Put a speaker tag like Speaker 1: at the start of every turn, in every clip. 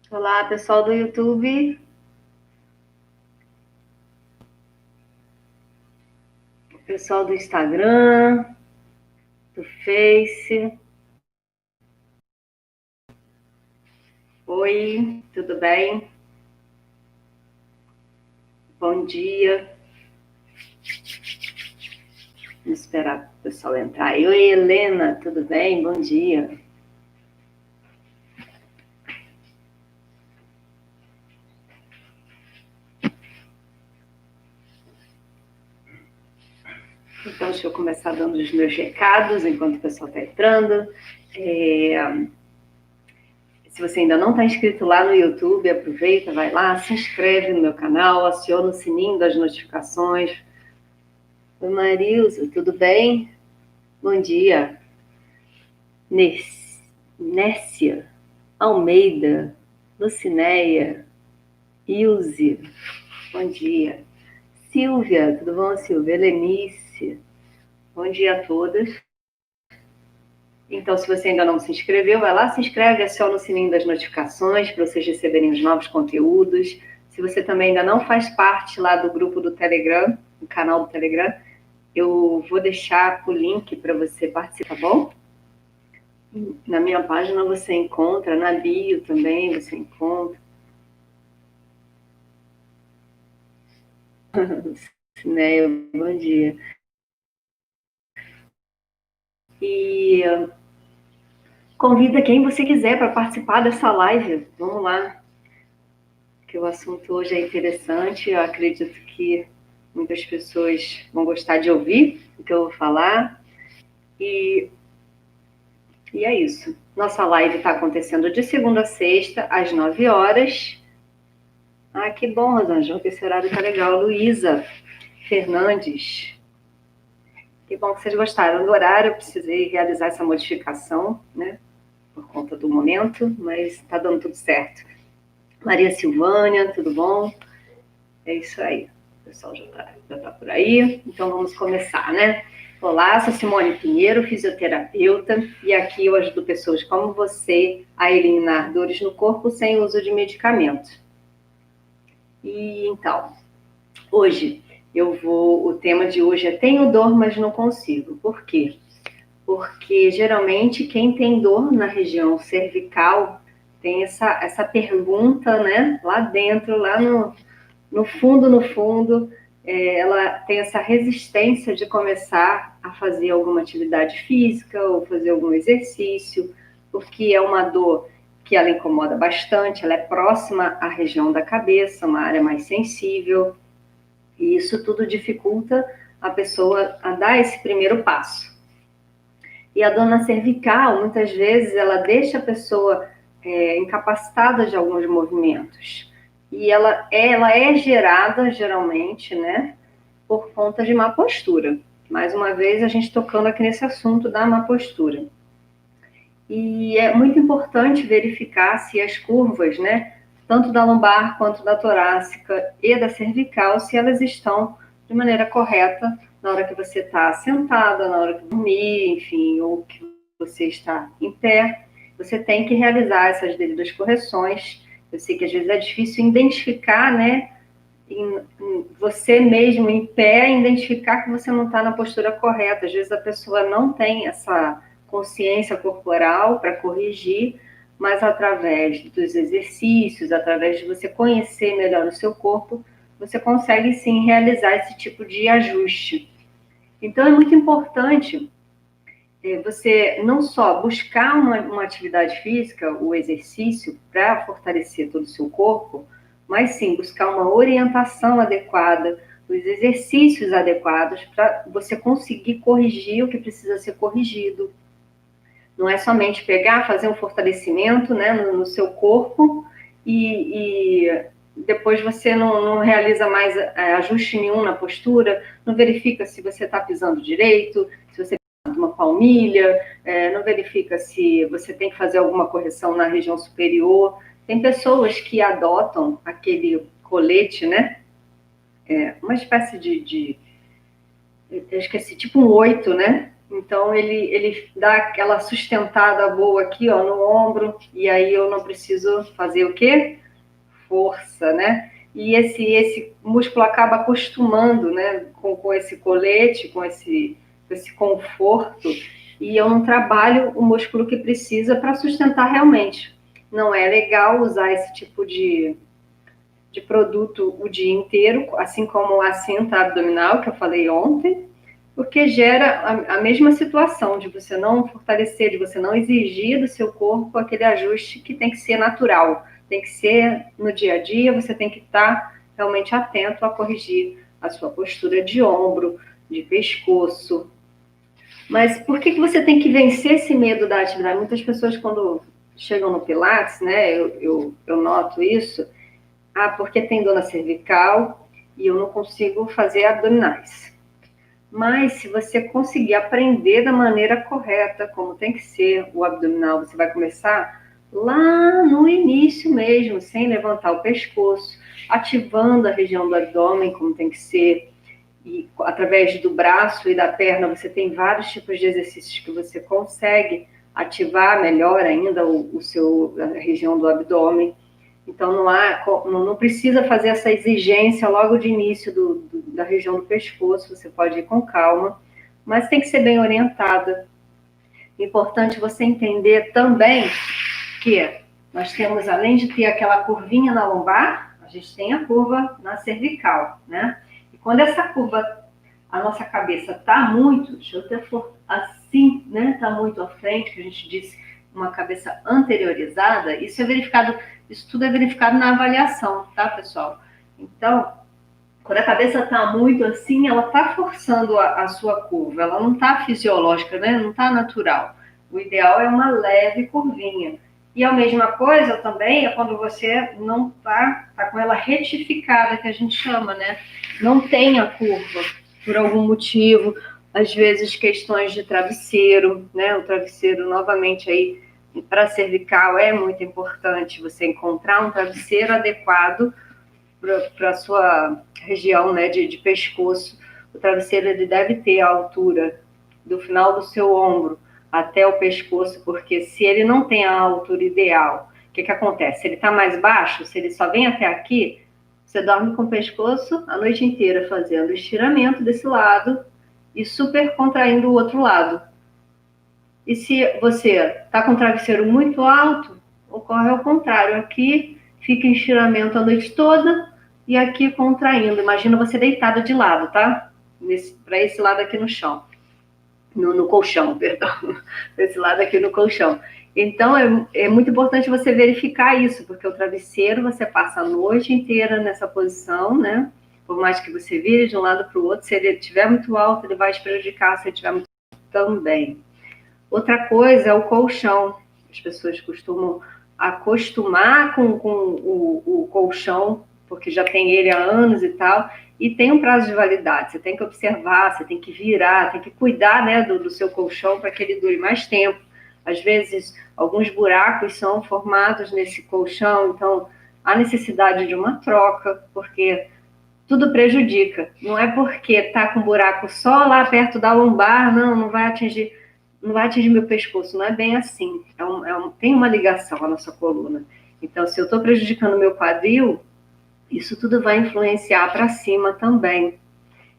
Speaker 1: Olá, pessoal do YouTube, pessoal do Instagram, do Face. Oi, tudo bem? Bom dia. Vamos esperar o pessoal entrar. Oi, Helena, tudo bem? Bom dia. Então, deixa eu começar dando os meus recados enquanto o pessoal está entrando. Se você ainda não está inscrito lá no YouTube, aproveita, vai lá, se inscreve no meu canal, aciona o sininho das notificações. Oi, Marilza, tudo bem? Bom dia. Nécia, Almeida, Lucinéia, Ilze, bom dia. Silvia, tudo bom, Silvia? Helenice, bom dia a todas. Então, se você ainda não se inscreveu, vai lá, se inscreve, aciona o sininho das notificações para vocês receberem os novos conteúdos. Se você também ainda não faz parte lá do grupo do Telegram, do canal do Telegram, eu vou deixar o link para você participar, tá bom? Na minha página você encontra, na bio também você encontra. Né, bom dia. E convida quem você quiser para participar dessa live. Vamos lá, que o assunto hoje é interessante. Eu acredito que muitas pessoas vão gostar de ouvir o que eu vou falar. E é isso. Nossa live está acontecendo de segunda a sexta, às 9 horas. Ah, que bom, Rosângela, que esse horário está legal. Luísa Fernandes. Que bom que vocês gostaram do horário. Eu precisei realizar essa modificação, né? Por conta do momento, mas está dando tudo certo. Maria Silvânia, tudo bom? É isso aí. O pessoal já tá por aí. Então vamos começar, né? Olá, sou Simone Pinheiro, fisioterapeuta, e aqui eu ajudo pessoas como você a eliminar dores no corpo sem uso de medicamento. E então, hoje o tema de hoje é tenho dor, mas não consigo. Por quê? Porque geralmente quem tem dor na região cervical tem essa pergunta, né, lá dentro, lá no fundo, ela tem essa resistência de começar a fazer alguma atividade física ou fazer algum exercício, porque é uma dor que ela incomoda bastante, ela é próxima à região da cabeça, uma área mais sensível, e isso tudo dificulta a pessoa a dar esse primeiro passo. E a dor na cervical, muitas vezes, ela deixa a pessoa incapacitada de alguns movimentos. E ela é gerada, geralmente, né, por conta de má postura. Mais uma vez, a gente tocando aqui nesse assunto da má postura. E é muito importante verificar se as curvas, né, tanto da lombar quanto da torácica e da cervical, se elas estão de maneira correta na hora que você está sentada, na hora que dormir, enfim, ou que você está em pé. Você tem que realizar essas devidas correções. Eu sei que às vezes é difícil identificar, né, em você mesmo em pé, identificar que você não está na postura correta. Às vezes a pessoa não tem essa consciência corporal para corrigir, mas através dos exercícios, através de você conhecer melhor o seu corpo, você consegue sim realizar esse tipo de ajuste. Então é muito importante você não só buscar uma atividade física, o exercício, para fortalecer todo o seu corpo, mas sim buscar uma orientação adequada, os exercícios adequados para você conseguir corrigir o que precisa ser corrigido. Não é somente pegar, fazer um fortalecimento, né, no seu corpo e depois você não realiza mais ajuste nenhum na postura, não verifica se você está pisando direito, se você uma palmilha, não verifica se você tem que fazer alguma correção na região superior. Tem pessoas que adotam aquele colete, né? Uma espécie eu esqueci, tipo um 8, né? Então, ele dá aquela sustentada boa aqui, ó, no ombro, e aí eu não preciso fazer o quê? Força, né? E esse músculo acaba acostumando, né, com esse colete, com esse conforto, e eu não trabalho o músculo que precisa para sustentar realmente. Não é legal usar esse tipo de produto o dia inteiro, assim como a cinta abdominal, que eu falei ontem, porque gera a mesma situação de você não fortalecer, de você não exigir do seu corpo aquele ajuste que tem que ser natural, tem que ser no dia a dia, você tem que estar realmente atento a corrigir a sua postura de ombro, de pescoço. Mas por que você tem que vencer esse medo da atividade? Muitas pessoas, quando chegam no Pilates, né, eu noto isso, porque tem dor na cervical e eu não consigo fazer abdominais. Mas se você conseguir aprender da maneira correta, como tem que ser o abdominal, você vai começar lá no início mesmo, sem levantar o pescoço, ativando a região do abdômen, como tem que ser, e através do braço e da perna você tem vários tipos de exercícios que você consegue ativar melhor ainda a região do abdômen. Então não precisa fazer essa exigência logo de início da região do pescoço, você pode ir com calma, mas tem que ser bem orientada. Importante você entender também que nós temos, além de ter aquela curvinha na lombar, a gente tem a curva na cervical, né? E quando essa curva, a nossa cabeça está muito, deixa eu até for assim, né? Está muito à frente, que a gente disse, uma cabeça anteriorizada, isso tudo é verificado na avaliação, tá, pessoal? Então, quando a cabeça está muito assim, ela está forçando a sua curva, ela não está fisiológica, né? Não está natural. O ideal é uma leve curvinha. E a mesma coisa também é quando você não tá com ela retificada, que a gente chama, né? Não tem a curva, por algum motivo, às vezes questões de travesseiro, né? O travesseiro, novamente, aí, para cervical é muito importante você encontrar um travesseiro adequado para a sua região, né, de pescoço. O travesseiro ele deve ter a altura do final do seu ombro até o pescoço, porque se ele não tem a altura ideal, o que acontece? Se ele está mais baixo, se ele só vem até aqui, você dorme com o pescoço a noite inteira fazendo estiramento desse lado e super contraindo o outro lado. E se você está com o travesseiro muito alto, ocorre ao contrário. Aqui fica em estiramento a noite toda e aqui contraindo. Imagina você deitada de lado, tá? Para esse lado aqui no chão. No colchão, perdão. Desse lado aqui no colchão. Então, é muito importante você verificar isso, porque o travesseiro você passa a noite inteira nessa posição, né? Por mais que você vire de um lado para o outro, se ele estiver muito alto, ele vai te prejudicar, se ele estiver muito alto também. Outra coisa é o colchão. As pessoas costumam acostumar com o colchão, porque já tem ele há anos e tal, e tem um prazo de validade. Você tem que observar, você tem que virar, tem que cuidar, né, do seu colchão para que ele dure mais tempo. Às vezes, alguns buracos são formados nesse colchão, então há necessidade de uma troca, porque tudo prejudica. Não é porque está com buraco só lá perto da lombar, não vai atingir meu pescoço, não é bem assim. Tem uma ligação à nossa coluna. Então, se eu estou prejudicando meu quadril, isso tudo vai influenciar para cima também,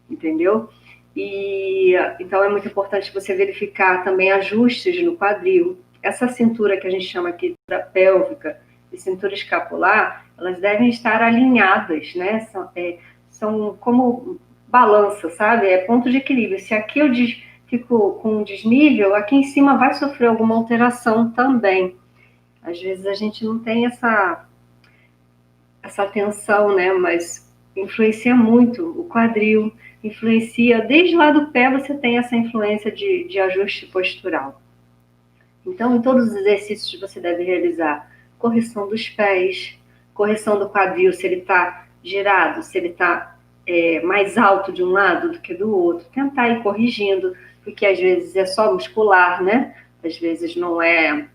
Speaker 1: entendeu? E então é muito importante você verificar também ajustes no quadril. Essa cintura que a gente chama aqui da pélvica e cintura escapular, elas devem estar alinhadas, né? São como balança, sabe? É ponto de equilíbrio. Se aqui eu fico com um desnível, aqui em cima vai sofrer alguma alteração também. Às vezes a gente não tem essa atenção, né? Mas influencia muito o quadril, influencia, desde lá do pé você tem essa influência de ajuste postural. Então, em todos os exercícios você deve realizar correção dos pés, correção do quadril, se ele está girado, se ele está mais alto de um lado do que do outro, tentar ir corrigindo, porque às vezes é só muscular, né? Às vezes não é,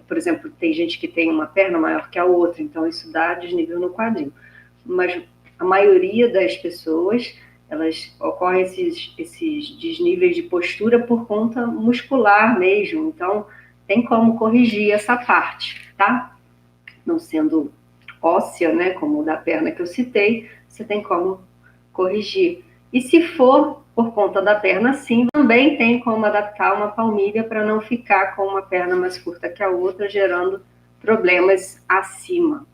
Speaker 1: por exemplo, tem gente que tem uma perna maior que a outra, então isso dá desnível no quadril. Mas a maioria das pessoas ocorrem esses desníveis de postura por conta muscular mesmo. Então, tem como corrigir essa parte, tá? Não sendo óssea, né, como o da perna que eu citei, você tem como corrigir. E se for por conta da perna, sim, também tem como adaptar uma palmilha para não ficar com uma perna mais curta que a outra, gerando problemas acima,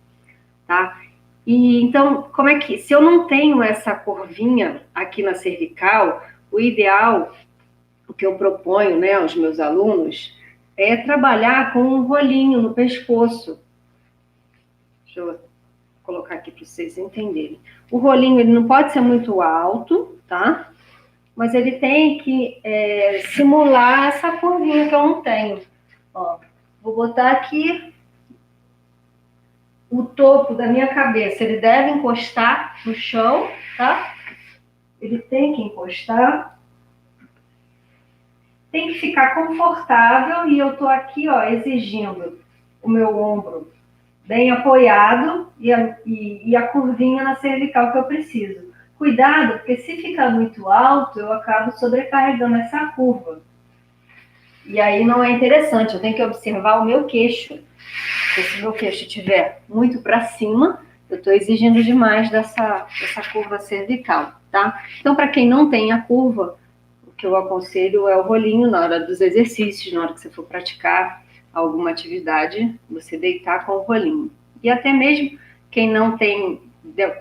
Speaker 1: tá? E então, como é que, se eu não tenho essa curvinha aqui na cervical, o ideal, o que eu proponho, né, aos meus alunos, é trabalhar com um rolinho no pescoço. Deixa eu colocar aqui para vocês entenderem. O rolinho, ele não pode ser muito alto, tá? Mas ele tem que simular essa curvinha que eu não tenho. Ó, vou botar aqui o topo da minha cabeça. Ele deve encostar no chão, tá? Ele tem que encostar. Tem que ficar confortável e eu tô aqui, ó, exigindo o meu ombro bem apoiado e a curvinha na cervical que eu preciso. Cuidado, porque se ficar muito alto, eu acabo sobrecarregando essa curva. E aí não é interessante, eu tenho que observar o meu queixo. Porque se o meu queixo estiver muito para cima, eu estou exigindo demais dessa curva cervical, tá? Então, para quem não tem a curva, o que eu aconselho é o rolinho na hora dos exercícios, na hora que você for praticar alguma atividade, você deitar com o rolinho. E até mesmo quem não tem,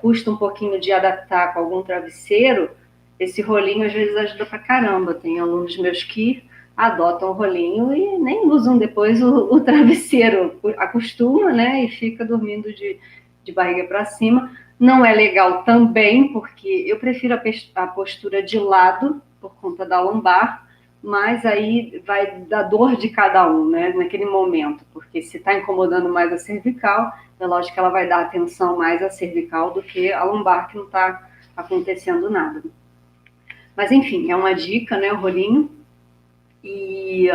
Speaker 1: custa um pouquinho de adaptar com algum travesseiro, esse rolinho às vezes ajuda pra caramba. Tem alunos meus que adotam o rolinho e nem usam depois o travesseiro, acostuma, né, e fica dormindo de barriga para cima. Não é legal também, porque eu prefiro a postura de lado, por conta da lombar, mas aí vai da dor de cada um, né, naquele momento, porque se está incomodando mais a cervical, é lógico que ela vai dar atenção mais à cervical do que a lombar, que não está acontecendo nada. Mas enfim, é uma dica, né, o rolinho. E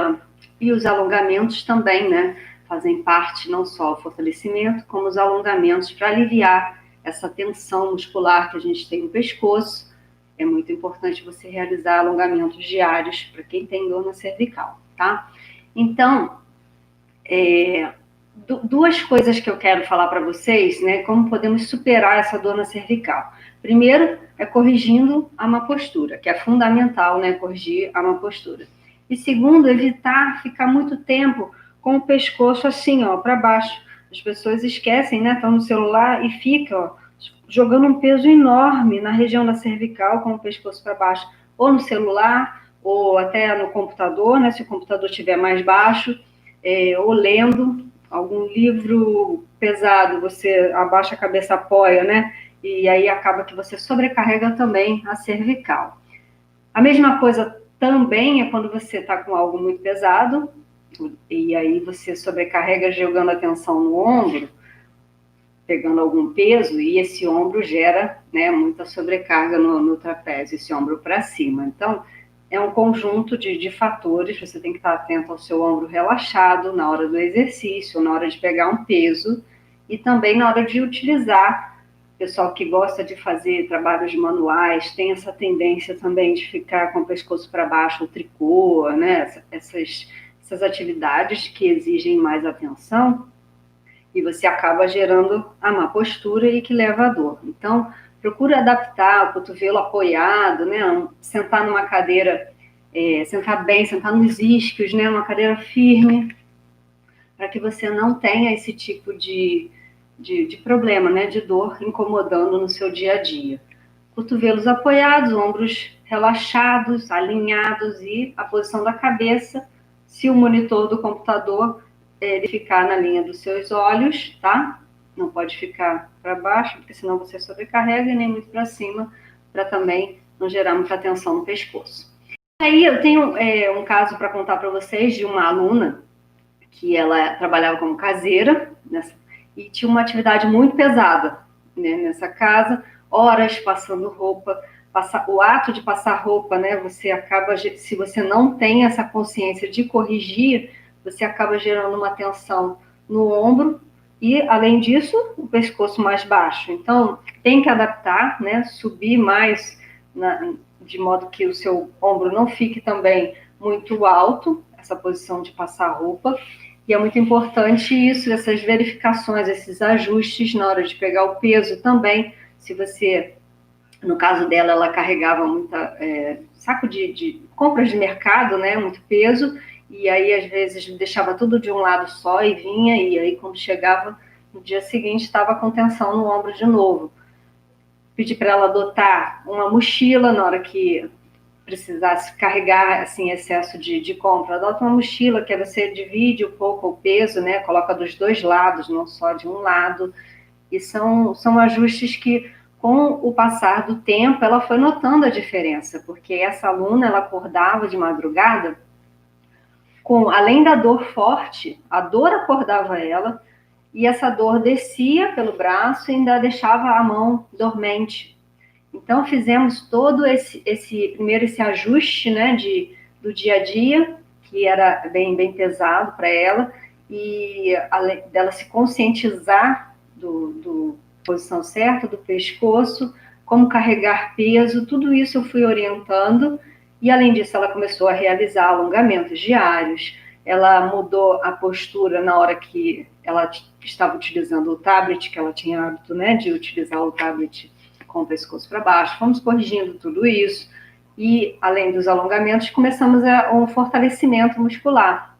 Speaker 1: os alongamentos também, né, fazem parte não só o fortalecimento, como os alongamentos para aliviar essa tensão muscular que a gente tem no pescoço. É muito importante você realizar alongamentos diários para quem tem dor na cervical, tá? Então, duas coisas que eu quero falar para vocês, né, como podemos superar essa dor na cervical. Primeiro, é corrigindo a má postura, que é fundamental, né, corrigir a má postura. E segundo, evitar ficar muito tempo com o pescoço assim, ó, para baixo. As pessoas esquecem, né, estão no celular e ficam, ó, jogando um peso enorme na região da cervical com o pescoço para baixo, ou no celular, ou até no computador, né, se o computador estiver mais baixo, ou lendo algum livro pesado, você abaixa a cabeça, apoia, né, e aí acaba que você sobrecarrega também a cervical. A mesma coisa também é quando você está com algo muito pesado, e aí você sobrecarrega jogando a tensão no ombro, pegando algum peso, e esse ombro gera, né, muita sobrecarga no trapézio, esse ombro para cima. Então, é um conjunto de fatores, você tem que estar atento ao seu ombro relaxado na hora do exercício, na hora de pegar um peso, e também na hora de utilizar. Pessoal que gosta de fazer trabalhos manuais tem essa tendência também de ficar com o pescoço para baixo, o tricô, né? Essas atividades que exigem mais atenção, e você acaba gerando a má postura e que leva à dor. Então, procura adaptar o cotovelo apoiado, né? Sentar numa cadeira, sentar bem, sentar nos isquios, né? Uma cadeira firme, para que você não tenha esse tipo de problema, né, de dor incomodando no seu dia a dia. Cotovelos apoiados, ombros relaxados, alinhados e a posição da cabeça, se o monitor do computador ele ficar na linha dos seus olhos, tá? Não pode ficar para baixo, porque senão você sobrecarrega, e nem muito para cima, para também não gerar muita tensão no pescoço. Aí eu tenho um caso para contar para vocês de uma aluna que ela trabalhava como caseira e tinha uma atividade muito pesada, né, nessa casa, horas passando roupa, o ato de passar roupa, né, você acaba, se você não tem essa consciência de corrigir, você acaba gerando uma tensão no ombro e, além disso, o pescoço mais baixo. Então, tem que adaptar, né, subir mais de modo que o seu ombro não fique também muito alto, essa posição de passar roupa. E é muito importante isso, essas verificações, esses ajustes na hora de pegar o peso também. Se você, no caso dela, ela carregava muita saco de compras de mercado, né, muito peso, e aí às vezes deixava tudo de um lado só e vinha, e aí quando chegava no dia seguinte estava com tensão no ombro de novo. Pedi para ela adotar uma mochila na hora que precisasse carregar assim, excesso de compra. Adota uma mochila que você divide um pouco o peso, né? Coloca dos dois lados, não só de um lado. E são ajustes que, com o passar do tempo, ela foi notando a diferença, porque essa aluna, ela acordava de madrugada com, além da dor forte, a dor acordava ela, e essa dor descia pelo braço e ainda deixava a mão dormente. Então, fizemos todo primeiro esse ajuste, né, do dia a dia, que era bem pesado para ela, e além dela se conscientizar do posição certa, do pescoço, como carregar peso, tudo isso eu fui orientando, e além disso ela começou a realizar alongamentos diários, ela mudou a postura na hora que ela estava utilizando o tablet, que ela tinha hábito, né, de utilizar o tablet com o pescoço para baixo, fomos corrigindo tudo isso, e além dos alongamentos, começamos um fortalecimento muscular,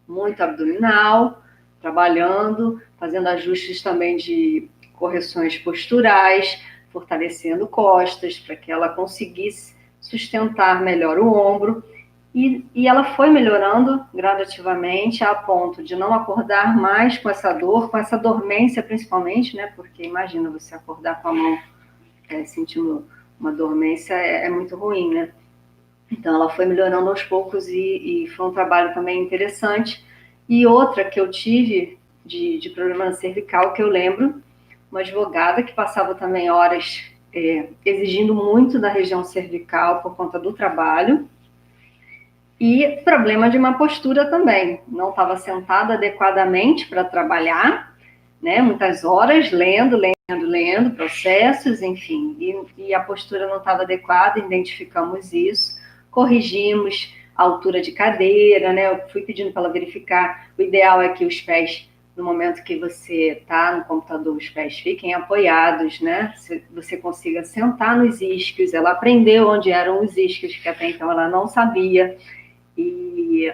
Speaker 1: muito abdominal, trabalhando, fazendo ajustes também de correções posturais, fortalecendo costas, para que ela conseguisse sustentar melhor o ombro, e ela foi melhorando gradativamente a ponto de não acordar mais com essa dor, com essa dormência principalmente, né? Porque imagina você acordar com a mão sentindo uma dormência, é muito ruim, né? Então ela foi melhorando aos poucos e foi um trabalho também interessante. E outra que eu tive de problema cervical, que eu lembro, uma advogada que passava também horas exigindo muito da região cervical por conta do trabalho, e problema de uma postura também, não estava sentada adequadamente para trabalhar, né? Muitas horas lendo processos, enfim, e a postura não estava adequada, identificamos isso, corrigimos a altura de cadeira, né? Eu fui pedindo para ela verificar, o ideal é que os pés, no momento que você está no computador, os pés fiquem apoiados, né? Você consiga sentar nos isquios, ela aprendeu onde eram os isquios, que até então ela não sabia, e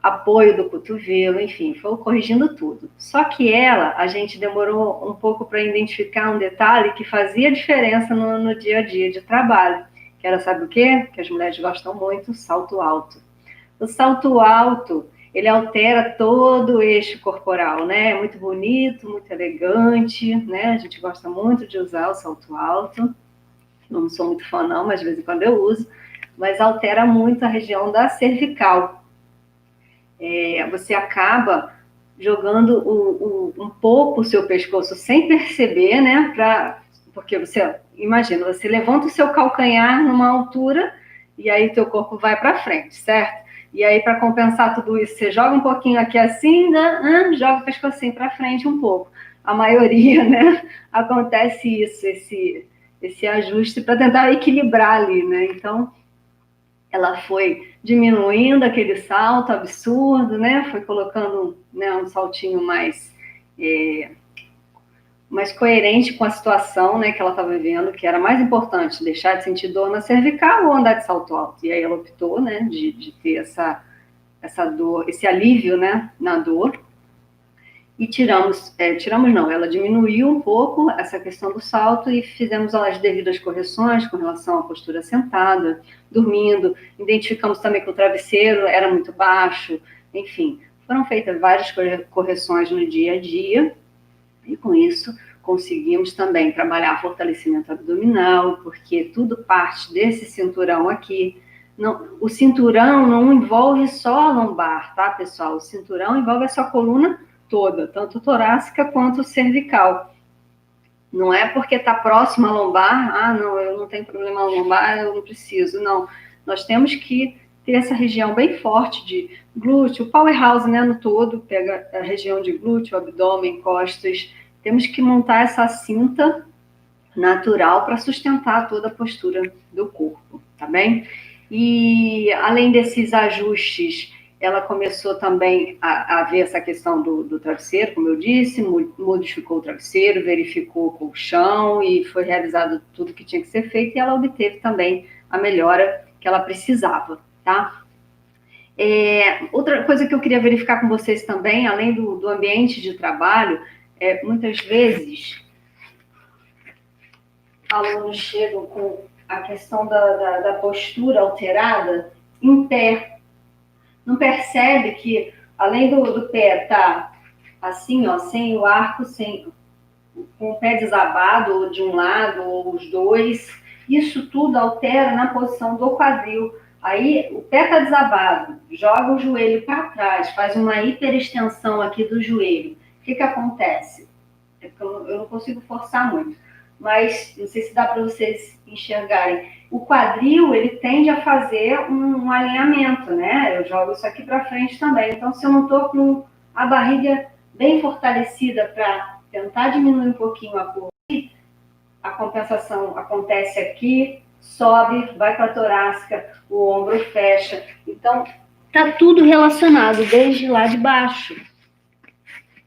Speaker 1: apoio do cotovelo, enfim, foi corrigindo tudo. Só que a gente demorou um pouco para identificar um detalhe que fazia diferença no dia a dia de trabalho, que era, sabe o quê? Que as mulheres gostam muito, salto alto. O salto alto, ele altera todo o eixo corporal, né? É muito bonito, muito elegante, né? A gente gosta muito de usar o salto alto. Não sou muito fã não, mas de vez em quando eu uso. Mas altera muito a região da cervical. Você acaba jogando um pouco o seu pescoço sem perceber, né? Porque você, imagina, você levanta o seu calcanhar numa altura e aí teu corpo vai para frente, certo? E aí, para compensar tudo isso, você joga um pouquinho aqui assim, né? Joga o pescocinho para frente um pouco. A maioria, né? Acontece isso, esse ajuste para tentar equilibrar ali, né? Então, ela foi diminuindo aquele salto absurdo, né? Foi colocando, né, um saltinho mais coerente com a situação, né, que ela estava vivendo, que era mais importante, deixar de sentir dor na cervical ou andar de salto alto. E aí ela optou, né, de ter essa dor, esse alívio, né, na dor. E tiramos não, ela diminuiu um pouco essa questão do salto e fizemos as devidas correções com relação à postura sentada, dormindo, identificamos também que o travesseiro era muito baixo, enfim, foram feitas várias correções no dia a dia, e com isso conseguimos também trabalhar fortalecimento abdominal, porque tudo parte desse cinturão aqui. Não, o cinturão não envolve só a lombar, tá, pessoal? O cinturão envolve a sua coluna toda, tanto torácica quanto cervical. Não é porque está próximo à lombar, não, eu não tenho problema na lombar, eu não preciso, não. Nós temos que ter essa região bem forte de glúteo, powerhouse, né, no todo, pega a região de glúteo, abdômen, costas. Temos que montar essa cinta natural para sustentar toda a postura do corpo, tá bem? E além desses ajustes, ela começou também a ver essa questão do travesseiro, como eu disse, modificou o travesseiro, verificou o colchão e foi realizado tudo que tinha que ser feito e ela obteve também a melhora que ela precisava, tá? Outra coisa que eu queria verificar com vocês também, além do ambiente de trabalho, muitas vezes alunos chegam com a questão da postura alterada em pé. Não percebe que, além do pé estar assim, ó, sem o arco, com o pé desabado, ou de um lado, ou os dois, isso tudo altera na posição do quadril. Aí o pé está desabado, joga o joelho para trás, faz uma hiperextensão aqui do joelho. O que acontece? Eu não consigo forçar muito, mas não sei se dá para vocês enxergarem. O quadril, ele tende a fazer um alinhamento, né? Eu jogo isso aqui para frente também. Então, se eu não estou com a barriga bem fortalecida para tentar diminuir um pouquinho a curva, a compensação acontece aqui, sobe, vai para a torácica, o ombro fecha. Então, tá tudo relacionado desde lá de baixo.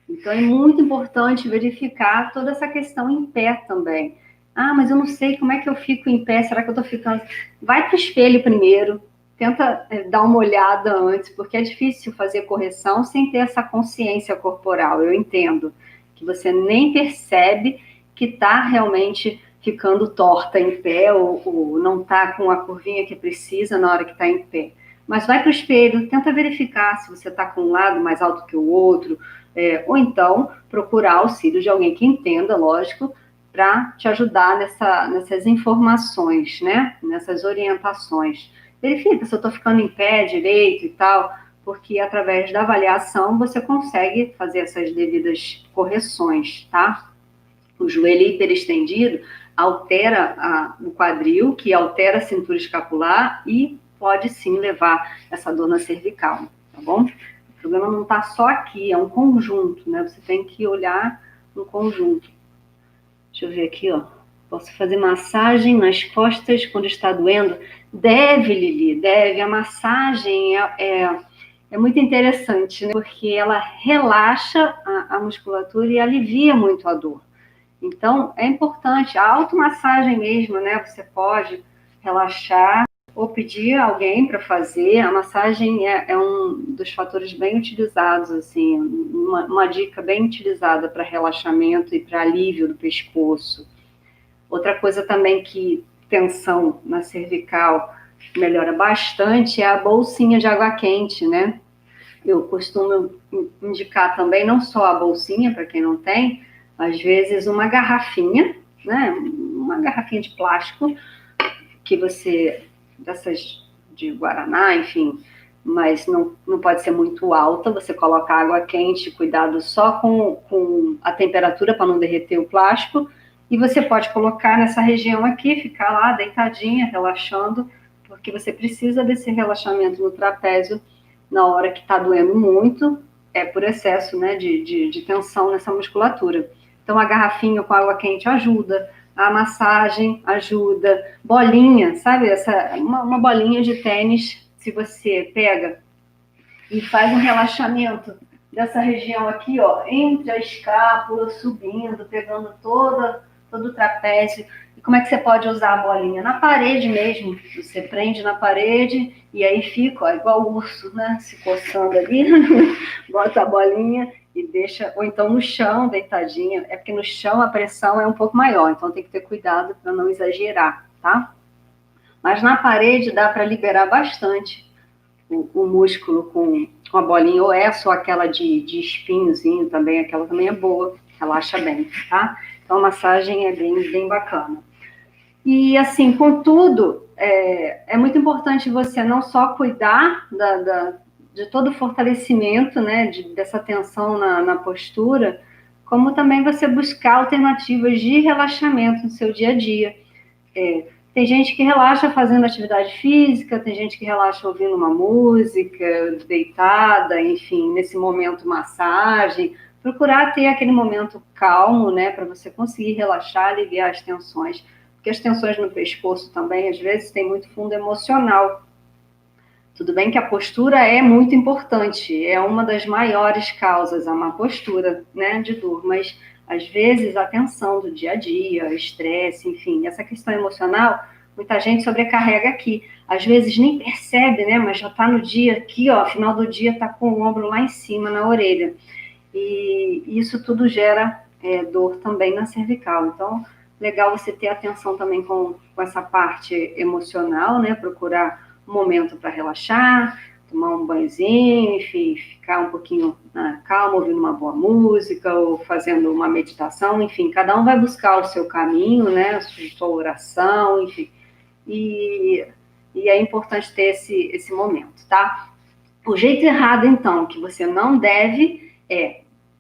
Speaker 1: Então, é muito importante verificar toda essa questão em pé também. Ah, mas eu não sei como é que eu fico em pé, será que eu estou ficando... Vai para o espelho primeiro, tenta dar uma olhada antes, porque é difícil fazer correção sem ter essa consciência corporal. Eu entendo que você nem percebe que está realmente ficando torta em pé ou não está com a curvinha que precisa na hora que está em pé. Mas vai para o espelho, tenta verificar se você está com um lado mais alto que o outro, ou então procurar auxílio de alguém que entenda, lógico, para te ajudar nessas informações, né? Nessas orientações. Verifica se eu estou ficando em pé direito e tal, porque através da avaliação você consegue fazer essas devidas correções, tá? O joelho hiperestendido altera o quadril, que altera a cintura escapular e pode sim levar essa dor na cervical, tá bom? O problema não está só aqui, é um conjunto, né? Você tem que olhar no conjunto. Deixa eu ver aqui, ó. Posso fazer massagem nas costas quando está doendo? Deve, Lili, deve. A massagem é muito interessante, né? Porque ela relaxa a musculatura e alivia muito a dor. Então, é importante. A automassagem mesmo, né? Você pode relaxar ou pedir alguém para fazer. A massagem é um dos fatores bem utilizados, assim, uma dica bem utilizada para relaxamento e para alívio do pescoço. Outra coisa também que tensão na cervical melhora bastante é a bolsinha de água quente, né? Eu costumo indicar também não só a bolsinha, para quem não tem, às vezes uma garrafinha, né? Uma garrafinha de plástico que você, dessas de Guaraná, enfim, mas não pode ser muito alta, você coloca água quente, cuidado só com a temperatura para não derreter o plástico, e você pode colocar nessa região aqui, ficar lá deitadinha, relaxando, porque você precisa desse relaxamento no trapézio na hora que está doendo muito, por excesso, né, de tensão nessa musculatura. Então, a garrafinha com água quente ajuda, a massagem ajuda, bolinha, sabe? Uma bolinha de tênis, se você pega e faz um relaxamento dessa região aqui, ó, entre a escápula, subindo, pegando todo o trapézio. E como é que você pode usar a bolinha? Na parede mesmo. Você prende na parede e aí fica, ó, igual o urso, né? Se coçando ali, bota a bolinha e deixa, ou então no chão, deitadinha. É porque no chão a pressão é um pouco maior, então tem que ter cuidado para não exagerar, tá? Mas na parede dá para liberar bastante o músculo com a bolinha, ou essa ou aquela de espinhozinho também, aquela também é boa, relaxa bem, tá? Então a massagem é bem bacana. E assim, contudo, é muito importante você não só cuidar de todo o fortalecimento, né, dessa tensão na postura, como também você buscar alternativas de relaxamento no seu dia a dia. Tem gente que relaxa fazendo atividade física, tem gente que relaxa ouvindo uma música, deitada, enfim, nesse momento massagem, procurar ter aquele momento calmo, né, para você conseguir relaxar, aliviar as tensões, porque as tensões no pescoço também, às vezes, tem muito fundo emocional. Tudo bem que a postura é muito importante, é uma das maiores causas, a má postura, né, de dor, mas às vezes a tensão do dia a dia, estresse, enfim, essa questão emocional, muita gente sobrecarrega aqui. Às vezes nem percebe, né, mas já está no dia aqui, ó, final do dia está com o ombro lá em cima, na orelha. E isso tudo gera dor também na cervical. Então, legal você ter atenção também com essa parte emocional, né, procurar um momento para relaxar, tomar um banhozinho, enfim, ficar um pouquinho calmo, ouvindo uma boa música ou fazendo uma meditação, enfim, cada um vai buscar o seu caminho, né, a sua oração, enfim, e é importante ter esse momento, tá? O jeito errado, então, que você não deve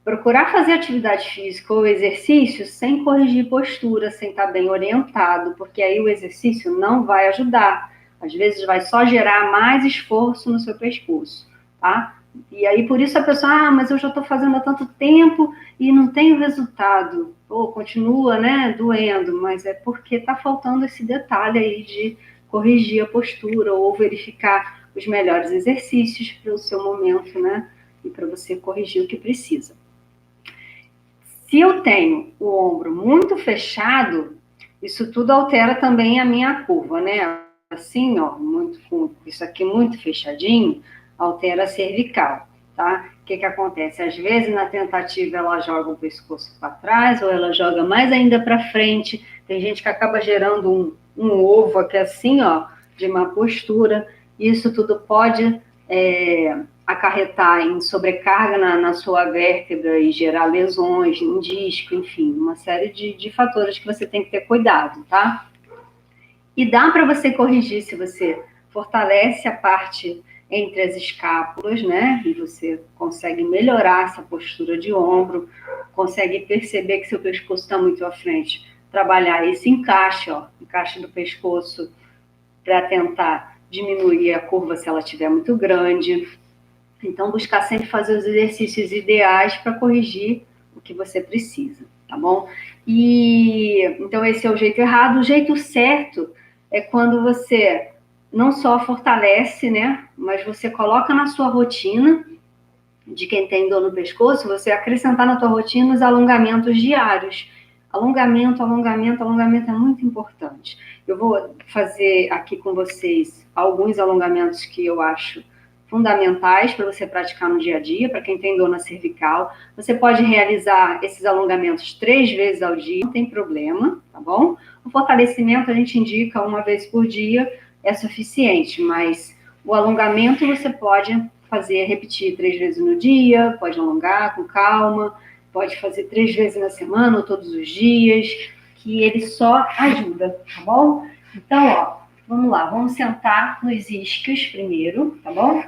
Speaker 1: procurar fazer atividade física ou exercício sem corrigir postura, sem estar bem orientado, porque aí o exercício não vai ajudar. Às vezes vai só gerar mais esforço no seu pescoço, tá? E aí por isso a pessoa, mas eu já estou fazendo há tanto tempo e não tenho resultado. Ou continua, né, doendo, mas é porque está faltando esse detalhe aí de corrigir a postura ou verificar os melhores exercícios para o seu momento, né? E para você corrigir o que precisa. Se eu tenho o ombro muito fechado, isso tudo altera também a minha curva, né? Assim, ó, isso aqui muito fechadinho, altera a cervical, tá? O que acontece? Às vezes, na tentativa, ela joga o pescoço para trás, ou ela joga mais ainda para frente. Tem gente que acaba gerando um ovo aqui assim, ó, de má postura. Isso tudo pode acarretar em sobrecarga na sua vértebra e gerar lesões, um disco, enfim, uma série de fatores que você tem que ter cuidado, tá? E dá para você corrigir se você fortalece a parte entre as escápulas, né? E você consegue melhorar essa postura de ombro, consegue perceber que seu pescoço está muito à frente. Trabalhar esse encaixe, ó, encaixe do pescoço, para tentar diminuir a curva se ela estiver muito grande. Então, buscar sempre fazer os exercícios ideais para corrigir o que você precisa, tá bom? E então esse é o jeito errado. O jeito certo é quando você não só fortalece, né, mas você coloca na sua rotina de quem tem dor no pescoço, você acrescentar na tua rotina os alongamentos diários. Alongamento é muito importante. Eu vou fazer aqui com vocês alguns alongamentos que eu acho fundamentais para você praticar no dia a dia, para quem tem dor na cervical. Você pode realizar esses alongamentos 3 vezes ao dia, não tem problema, tá bom? O fortalecimento a gente indica 1 vez por dia, é suficiente, mas o alongamento você pode fazer, repetir 3 vezes no dia, pode alongar com calma, pode fazer 3 vezes na semana ou todos os dias, que ele só ajuda, tá bom? Então, ó, vamos lá, vamos sentar nos isquios primeiro, tá bom?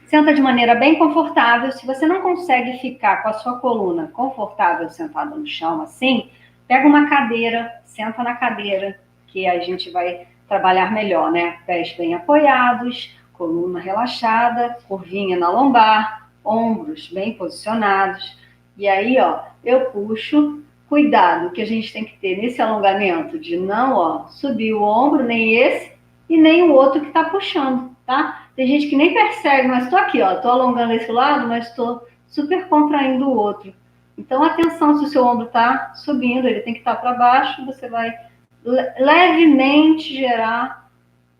Speaker 1: Senta de maneira bem confortável. Se você não consegue ficar com a sua coluna confortável sentada no chão assim, pega uma cadeira, senta na cadeira, que a gente vai trabalhar melhor, né? Pés bem apoiados, coluna relaxada, curvinha na lombar, ombros bem posicionados. E aí, ó, eu puxo. Cuidado que a gente tem que ter nesse alongamento de não, ó, subir o ombro, nem esse e nem o outro que tá puxando, tá? Tem gente que nem percebe, mas tô aqui, ó, tô alongando esse lado, mas tô super contraindo o outro. Então, atenção, se o seu ombro tá subindo, ele tem que estar para baixo, você vai levemente gerar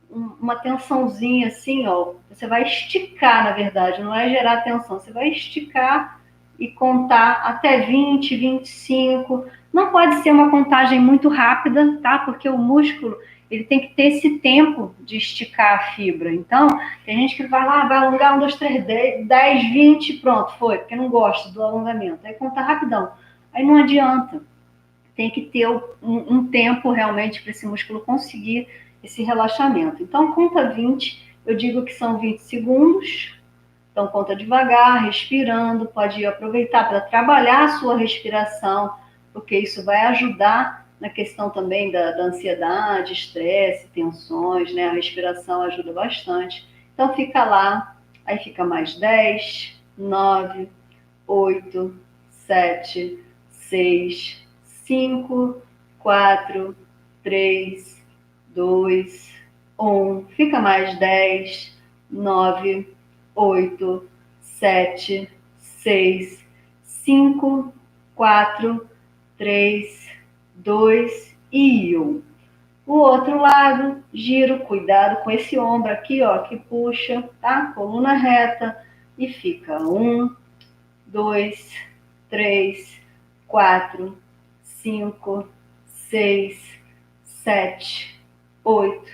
Speaker 1: uma tensãozinha assim, ó. Você vai esticar, na verdade, não é gerar tensão, você vai esticar e contar até 20, 25. Não pode ser uma contagem muito rápida, tá? Porque o músculo, ele tem que ter esse tempo de esticar a fibra. Então, tem gente que vai lá, vai alongar 1, 2, 3, 10, 20, pronto, foi, porque não gosta do alongamento. Aí conta rapidão. Aí não adianta. Tem que ter um tempo realmente para esse músculo conseguir esse relaxamento. Então, conta 20, eu digo que são 20 segundos. Então, conta devagar, respirando, pode aproveitar para trabalhar a sua respiração, porque isso vai ajudar na questão também da ansiedade, estresse, tensões, né? A respiração ajuda bastante. Então, fica lá, aí fica mais 10, 9, 8, 7, 6, 5, 4, 3, 2, 1. Fica mais 10, 9, 8, 7, 6, 5, 4, 3, 2 e 1. O outro lado, giro, cuidado com esse ombro aqui, ó, que puxa, tá? Coluna reta e fica 1, 2, 3, 4, 5, 6, 7, 8,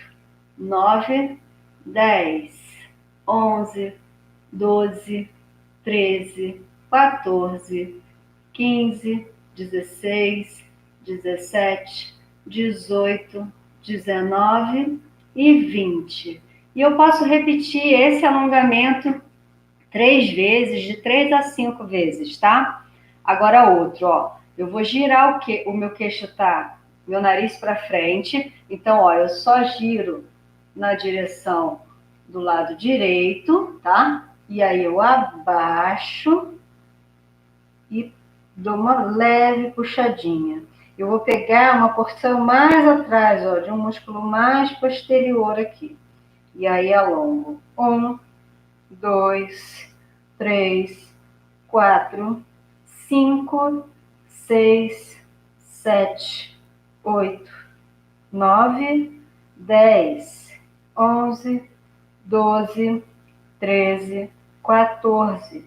Speaker 1: 9, 10, 11, 12, 13, 14, 15, 16, 17, 18, 19 e 20. E eu posso repetir esse alongamento 3 vezes, de 3 a 5 vezes, tá? Agora outro, ó. Eu vou girar o meu queixo tá, meu nariz para frente. Então, ó, eu só giro na direção do lado direito, tá? E aí eu abaixo e dou uma leve puxadinha. Eu vou pegar uma porção mais atrás, ó, de um músculo mais posterior aqui. E aí alongo. 1, 2, 3, 4, 5, 6, 7, 8, 9, 10, 11, 12, 13, 14,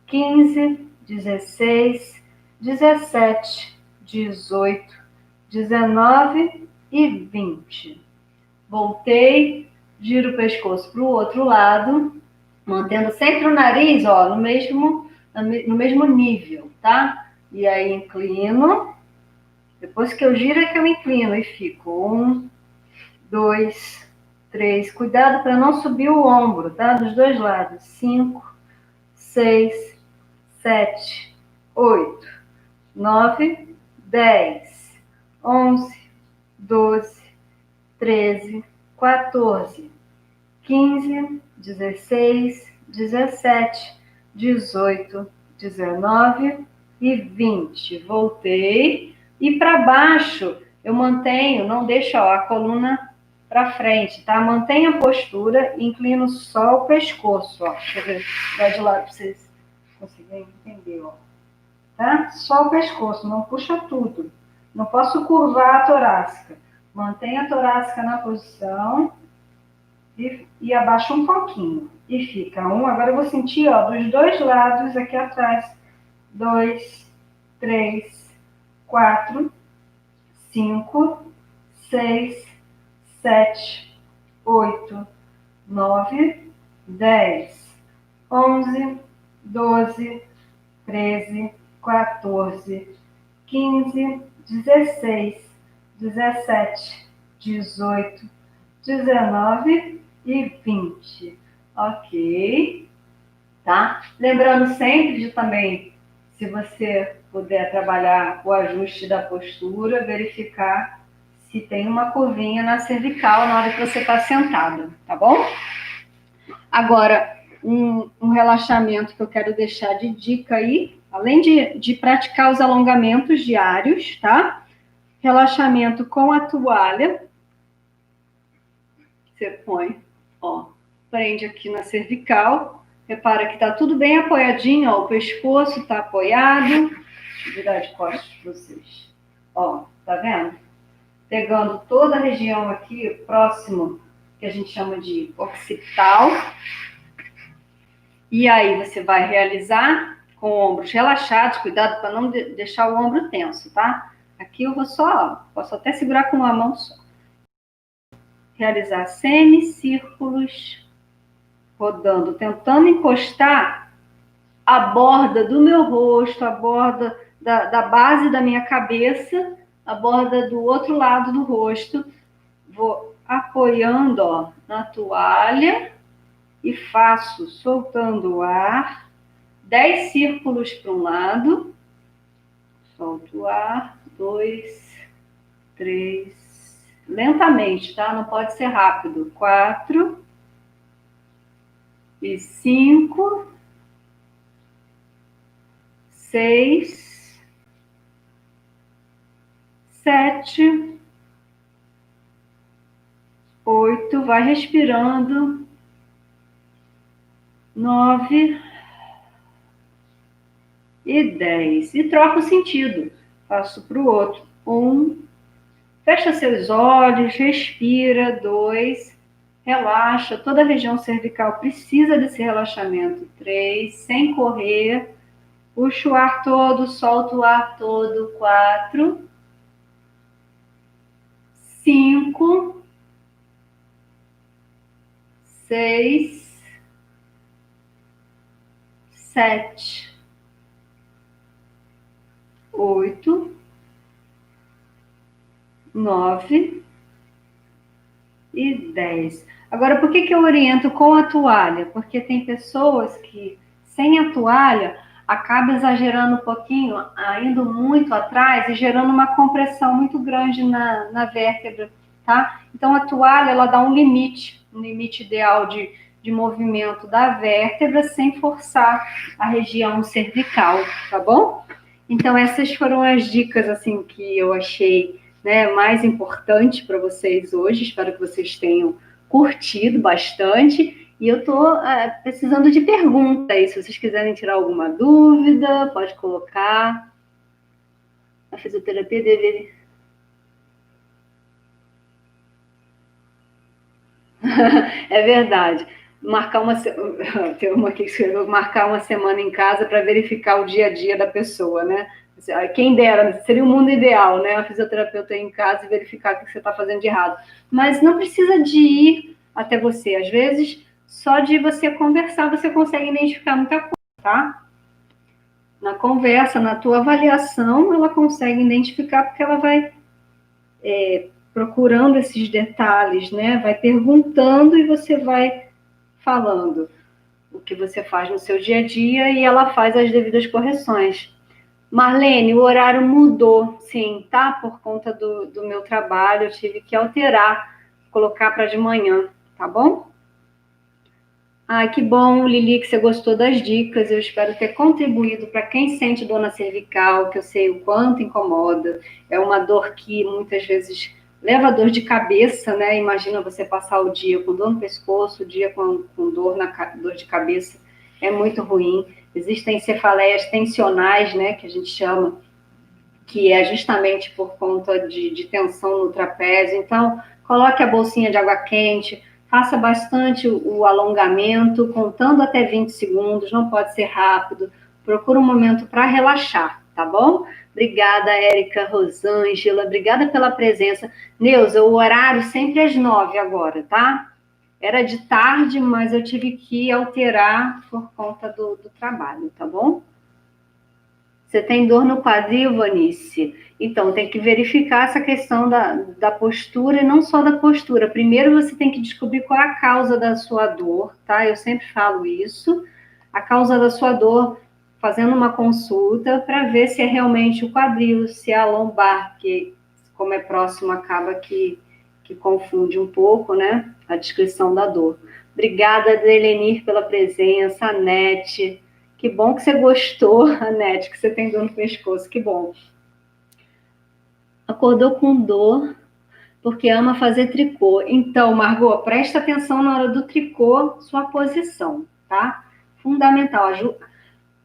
Speaker 1: 15, 16, 17, 18, 19 e 20. Voltei, giro o pescoço para o outro lado, mantendo sempre o nariz, ó, no mesmo nível, tá? E aí inclino. Depois que eu giro é que eu inclino e fico 1, 2, 3. Cuidado para não subir o ombro, tá? Dos dois lados. 5, 6, 7, 8, 9, 10, 11, 12, 13, 14, 15, 16, 17, 18, 19 e 20. Voltei. E para baixo, eu mantenho, não deixo ó, a coluna para frente, tá? Mantenha a postura, inclino só o pescoço, ó. Deixa eu ver, vai de lado para vocês conseguirem entender, ó. Tá? Só o pescoço, não puxa tudo. Não posso curvar a torácica. Mantenha a torácica na posição e abaixa um pouquinho. E fica 1. Agora eu vou sentir, ó, dos dois lados aqui atrás. 2, 3, 4, 5, 6, 7, 8, 9, 10, 11, 12, 13, 14, 15, 16, 17, 18, 19 e 20. Ok, tá? Lembrando sempre de também, se você puder trabalhar o ajuste da postura, verificar se tem uma curvinha na cervical na hora que você está sentado, tá bom? Agora, um relaxamento que eu quero deixar de dica aí, além de praticar os alongamentos diários, tá? Relaxamento com a toalha. Você põe, ó, prende aqui na cervical. Repara que tá tudo bem apoiadinho, ó, o pescoço tá apoiado. Deixa eu virar de costas para vocês. Ó, tá vendo? Pegando toda a região aqui, próximo, que a gente chama de occipital. E aí você vai realizar com ombros relaxados, cuidado para não deixar o ombro tenso, tá? Aqui eu vou só, posso até segurar com uma mão só. Realizar semicírculos, rodando, tentando encostar a borda do meu rosto, a borda da base da minha cabeça, a borda do outro lado do rosto. Vou apoiando, ó, na toalha e faço, soltando o ar, 10 círculos para um lado, solto o ar, 2, 3, lentamente, tá? Não pode ser rápido. 4 e 5, 6, 7, 8, vai respirando. 9 e 10. E troca o sentido. Passo para o outro. 1, fecha seus olhos, respira. 2, relaxa. Toda a região cervical precisa desse relaxamento. 3, sem correr. Puxa o ar todo, solta o ar todo. 4, 5, 6, 7, 8, 9 e 10. Agora, por que eu oriento com a toalha? Porque tem pessoas que, sem a toalha, acaba exagerando um pouquinho, indo muito atrás e gerando uma compressão muito grande na vértebra, tá? Então, a toalha, ela dá um limite ideal de movimento da vértebra sem forçar a região cervical, tá bom? Então, essas foram as dicas, assim, que eu achei, né, mais importante para vocês hoje. Espero que vocês tenham curtido bastante. E eu estou precisando de perguntas. Se vocês quiserem tirar alguma dúvida, pode colocar. A fisioterapia deveria... É verdade. Tem uma que escreveu, marcar uma semana em casa para verificar o dia a dia da pessoa, né? Quem dera, seria o mundo ideal, né? A fisioterapeuta ir em casa e verificar o que você está fazendo de errado. Mas não precisa de ir até você. Às vezes, só de você conversar, você consegue identificar muita coisa, tá? Na conversa, na tua avaliação, ela consegue identificar porque ela vai procurando esses detalhes, né? Vai perguntando e você vai falando o que você faz no seu dia a dia e ela faz as devidas correções. Marlene, o horário mudou, sim, tá? Por conta do meu trabalho, eu tive que alterar, colocar para de manhã, tá bom? Ai, que bom, Lili, que você gostou das dicas. Eu espero ter contribuído para quem sente dor na cervical, que eu sei o quanto incomoda. É uma dor que muitas vezes leva dor de cabeça, né? Imagina você passar o dia com dor no pescoço, o dia com dor de cabeça. É muito ruim. Existem cefaleias tensionais, né? Que a gente chama, que é justamente por conta de tensão no trapézio. Então, coloque a bolsinha de água quente, faça bastante o alongamento, contando até 20 segundos, não pode ser rápido. Procura um momento para relaxar, tá bom? Obrigada, Érica, Rosângela, obrigada pela presença. Neuza, o horário sempre às 9 agora, tá? Era de tarde, mas eu tive que alterar por conta do trabalho, tá bom? Você tem dor no quadril, Vanice? Então, tem que verificar essa questão da postura, e não só da postura. Primeiro, você tem que descobrir qual é a causa da sua dor, tá? Eu sempre falo isso. A causa da sua dor, fazendo uma consulta, para ver se é realmente o quadril, se é a lombar, que, como é próximo, acaba que confunde um pouco, né? A descrição da dor. Obrigada, Delenir, pela presença, Anete. Que bom que você gostou, Anete, que você tem dor no pescoço, que bom. Acordou com dor porque ama fazer tricô. Então, Margot, presta atenção na hora do tricô, sua posição, tá? Fundamental.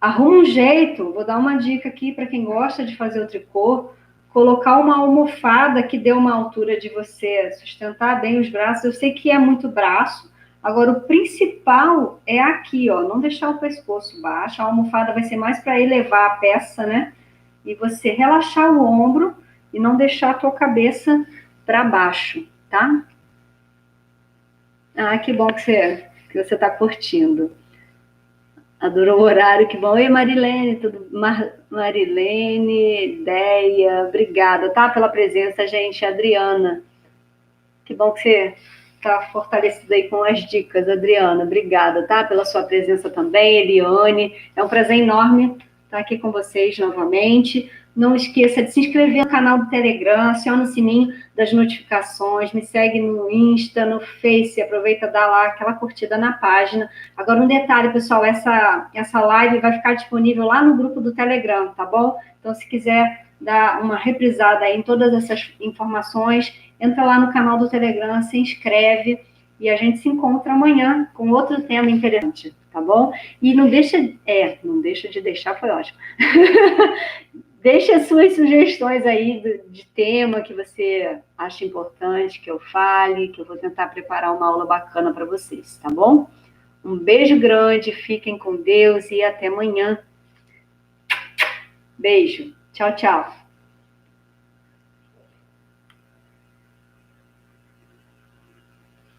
Speaker 1: Arruma um jeito, vou dar uma dica aqui para quem gosta de fazer o tricô, colocar uma almofada que dê uma altura de você sustentar bem os braços. Eu sei que é muito braço, agora o principal é aqui, ó, não deixar o pescoço baixo. A almofada vai ser mais para elevar a peça, né? E você relaxar o ombro e não deixar a tua cabeça para baixo, tá? Ah, que bom que você está curtindo. Adorou o horário, que bom. Oi, Marilene, tudo? Marilene, Deia, obrigada, tá? Pela presença, gente. Adriana, que bom que você tá fortalecida aí com as dicas, Adriana. Obrigada, tá? Pela sua presença também, Eliane. É um prazer enorme estar aqui com vocês novamente. Não esqueça de se inscrever no canal do Telegram, aciona o sininho das notificações, me segue no Insta, no Face, aproveita e dá lá aquela curtida na página. Agora, um detalhe, pessoal, essa live vai ficar disponível lá no grupo do Telegram, tá bom? Então, se quiser dar uma reprisada aí em todas essas informações, entra lá no canal do Telegram, se inscreve e a gente se encontra amanhã com outro tema interessante, tá bom? E não deixa de deixar, foi ótimo. Deixe as suas sugestões aí de tema que você acha importante que eu fale, que eu vou tentar preparar uma aula bacana para vocês, tá bom? Um beijo grande, fiquem com Deus e até amanhã. Beijo. Tchau, tchau.